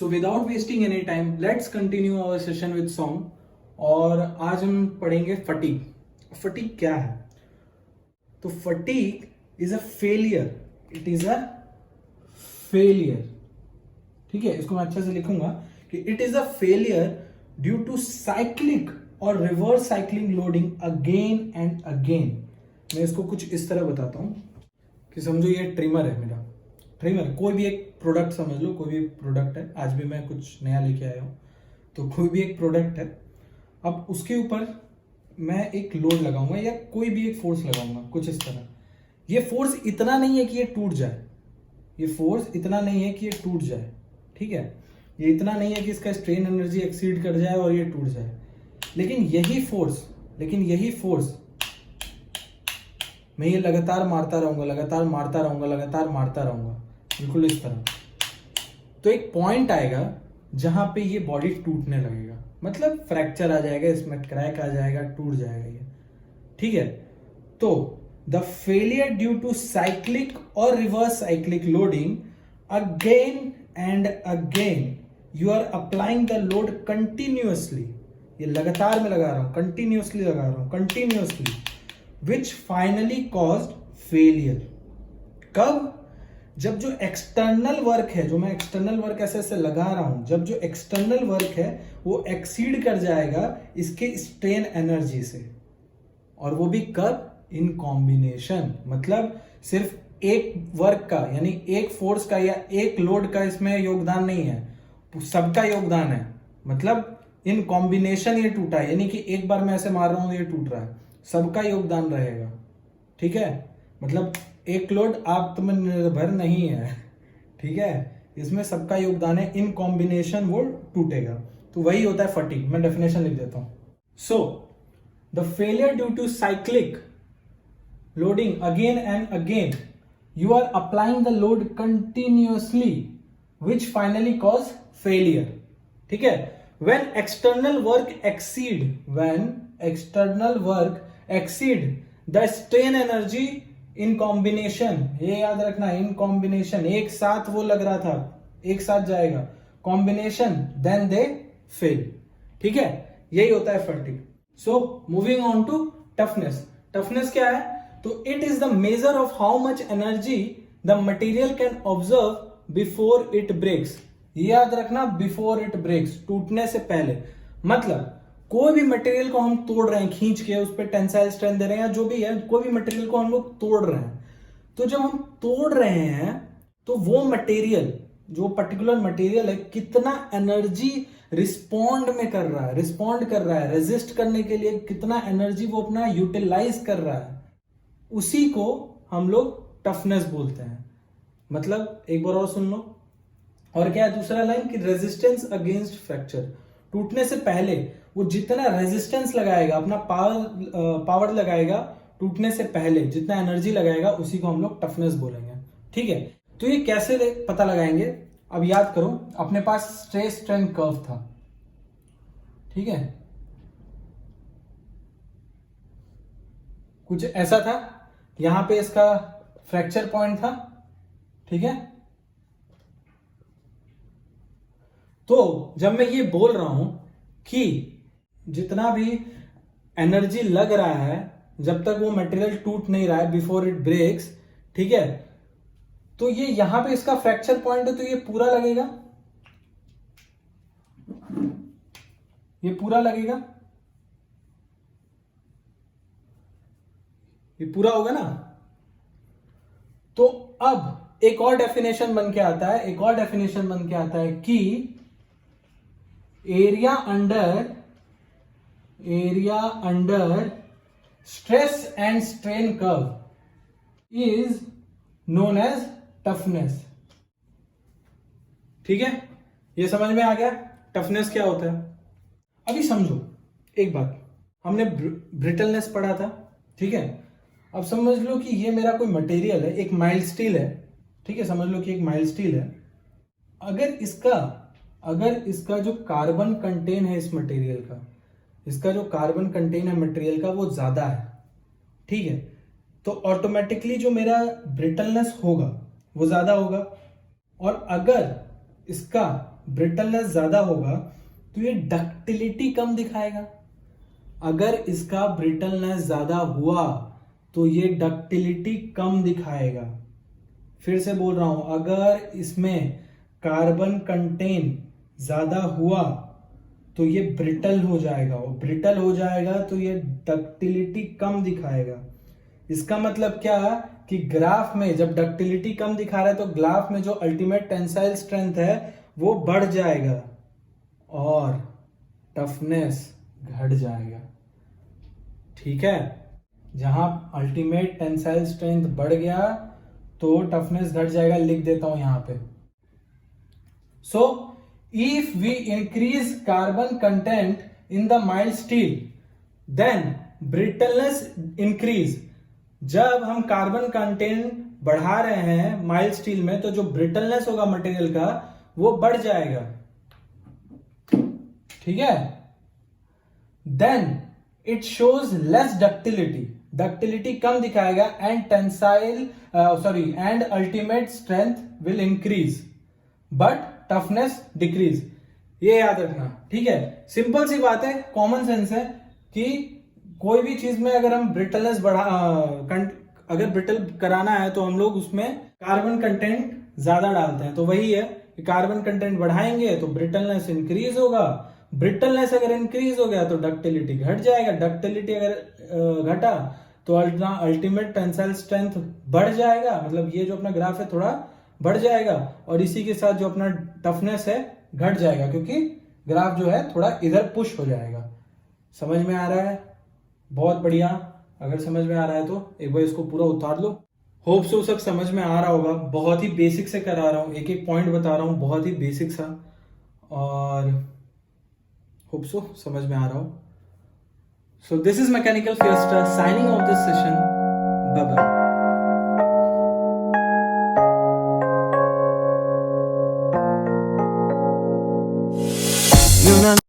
So without wasting any time let's continue our session with song. और आज हम पढ़ेंगे फटीग। फटीग क्या है? तो fatigue is a failure, it is a failure. ठीक है, इसको मैं अच्छे से लिखूंगा कि it is a failure due to cyclic और reverse cycling loading again and again. मैं इसको कुछ इस तरह बताता हूं कि समझो ये ट्रिमर है मेरा, ट्रिमर कोई भी एक प्रोडक्ट समझ लो, कोई भी प्रोडक्ट है। आज भी मैं कुछ नया लेके आया हूँ, तो कोई भी एक प्रोडक्ट है। अब उसके ऊपर मैं एक लोड लगाऊंगा या कोई भी एक फोर्स लगाऊंगा कुछ इस तरह। ये फोर्स इतना नहीं है कि ये टूट जाए, ये फोर्स इतना नहीं है कि ये टूट जाए। ठीक है, ये इतना नहीं है कि इसका स्ट्रेन एनर्जी एक्सीड कर जाए और ये टूट जाए। लेकिन यही फोर्स मैं ये लगातार मारता रहूंगा, लगातार मारता रहूंगा, लगातार मारता रहूंगा, बिल्कुल इस तरह। तो एक पॉइंट आएगा जहां पे ये बॉडी टूटने लगेगा, मतलब फ्रैक्चर आ जाएगा, इसमें क्रैक आ जाएगा, टूट जाएगा ये। ठीक है, तो the failure due to cyclic और reverse cyclic loading again and again you are applying the load continuously. ये लगातार मैं लगा रहा हूं, कंटिन्यूअसली लगा रहा हूं, continuously, which finally caused failure. कब? जब जो एक्सटर्नल वर्क है, जो मैं एक्सटर्नल वर्क ऐसे ऐसे लगा रहा हूं, जब जो एक्सटर्नल वर्क है वो एक्सीड कर जाएगा इसके स्ट्रेन एनर्जी से। और वो भी कब? In combination. मतलब सिर्फ एक वर्क का यानी एक फोर्स का या एक लोड का इसमें योगदान नहीं है, सबका योगदान है। मतलब इन कॉम्बिनेशन ये टूटा है, यानी कि एक बार मैं ऐसे मार रहा हूं ये टूट रहा है, सबका योगदान रहेगा। ठीक है, मतलब एक लोड आत्मनिर्भर नहीं है। ठीक है, इसमें सबका योगदान है, इन कॉम्बिनेशन वो टूटेगा। तो वही होता है फटीग। मैं डेफिनेशन लिख देता हूं। So the failure due to cyclic loading again and again you are applying the load continuously which finally cause failure. ठीक है, when external work exceed the strain energy in combination, ये याद रखना, in combination, एक साथ वो लग रहा था, एक साथ जाएगा, combination, then they fail। ठीक है, यही होता है fatigue. So moving on to toughness. Toughness क्या है? तो it is the measure of how much energy the material can observe before it breaks. याद रखना, बिफोर इट ब्रेक्स, टूटने से पहले। मतलब कोई भी मटेरियल को हम तोड़ रहे हैं, खींच के उस पर टेंसाइल स्ट्रेंथ दे रहे हैं या जो भी है, कोई भी मटेरियल को हम लोग तोड़ रहे हैं। तो जब हम तोड़ रहे हैं तो वो मटेरियल, जो पर्टिकुलर मटेरियल है, कितना एनर्जी रिस्पॉन्ड में कर रहा है, रिस्पॉन्ड कर रहा है, रेजिस्ट करने के लिए कितना एनर्जी वो अपना यूटिलाइज कर रहा है, उसी को हम लोग टफनेस बोलते हैं। मतलब एक बार और सुन लो। और क्या है दूसरा लाइन? कि रेजिस्टेंस अगेंस्ट फ्रैक्चर। टूटने से पहले वो जितना रेजिस्टेंस लगाएगा, अपना पावर लगाएगा, टूटने से पहले जितना एनर्जी लगाएगा, उसी को हम लोग टफनेस बोलेंगे। ठीक है, तो ये कैसे पता लगाएंगे? अब याद करो, अपने पास स्ट्रेस स्ट्रेन कर्व था। ठीक है, कुछ ऐसा था, यहां पे इसका फ्रैक्चर पॉइंट था। ठीक है, तो जब मैं ये बोल रहा हूं कि जितना भी एनर्जी लग रहा है, जब तक वो मटेरियल टूट नहीं रहा है, बिफोर इट ब्रेक्स, ठीक है, तो ये यहां पे इसका फ्रैक्चर पॉइंट है, तो ये पूरा लगेगा, ये पूरा लगेगा, ये पूरा होगा ना। तो अब एक और डेफिनेशन बन के आता है, एक और डेफिनेशन बन के आता है कि area under stress and strain curve is known as toughness. ठीक है, ये समझ में आ गया टफनेस क्या होता है। अभी समझो एक बात, हमने ब्रिटलनेस पढ़ा था। ठीक है, अब समझ लो कि ये मेरा कोई मटेरियल है, एक माइल्ड स्टील है। ठीक है, समझ लो कि एक माइल्ड स्टील है। अगर इसका जो कार्बन कंटेन है इस मटेरियल का, इसका जो कार्बन कंटेन है मटेरियल का, वो ज्यादा है। ठीक है, तो ऑटोमेटिकली जो मेरा ब्रिटलनेस होगा वो ज्यादा होगा। और अगर इसका ब्रिटलनेस ज्यादा होगा तो ये डक्टिलिटी कम दिखाएगा। अगर इसका ब्रिटलनेस ज्यादा हुआ तो ये डक्टिलिटी कम दिखाएगा। फिर से बोल रहा हूं, अगर इसमें कार्बन कंटेंट ज्यादा हुआ तो ये ब्रिटल हो जाएगा, और ब्रिटल हो जाएगा तो ये डक्टिलिटी कम दिखाएगा। इसका मतलब क्या कि ग्राफ में जब डक्टिलिटी कम दिखा रहा है तो ग्राफ में जो अल्टीमेट टेंसाइल स्ट्रेंथ है वो बढ़ जाएगा और टफनेस घट जाएगा। ठीक है, जहां अल्टीमेट टेंसाइल स्ट्रेंथ बढ़ गया तो टफनेस घट जाएगा। लिख देता हूं यहां पे। So if we increase carbon content in the mild steel then brittleness increase. जब हम कार्बन कंटेंट बढ़ा रहे हैं माइल्ड स्टील में तो जो ब्रिटलनेस होगा मटेरियल का वो बढ़ जाएगा। ठीक है, then it shows less ductility, ductility कम दिखाएगा and tensile and ultimate strength will increase but toughness decrease. ये याद रखना। ठीक है, सिंपल सी बात है, कॉमन सेंस है कि कोई भी चीज में अगर हम ब्रिटलनेस अगर ब्रिटल कराना है तो हम लोग उसमें कार्बन कंटेंट ज्यादा डालते हैं। तो वही है कि कार्बन कंटेंट बढ़ाएंगे तो ब्रिटलनेस इंक्रीज होगा, ब्रिटलनेस अगर इंक्रीज हो गया तो डक्टिलिटी घट जाएगा, डक्टिलिटी अगर घटा तो अल्टीमेट टेंसाइल स्ट्रेंथ बढ़ जाएगा, मतलब ये जो अपना ग्राफ है थोड़ा बढ़ जाएगा, और इसी के साथ जो अपना टफनेस है घट जाएगा क्योंकि ग्राफ जो है थोड़ा इधर पुश हो जाएगा। समझ में आ रहा है? बहुत बढ़िया। अगर समझ में आ रहा है तो एक बार इसको पूरा उतार लो। होप सो सब समझ में आ रहा होगा। बहुत ही बेसिक से करा रहा हूं, एक एक पॉइंट बता रहा हूं, बहुत ही बेसिक सा, और होप सो समझ में आ रहा हो। So this is Mechanical Fiesta signing off this session. Bye bye.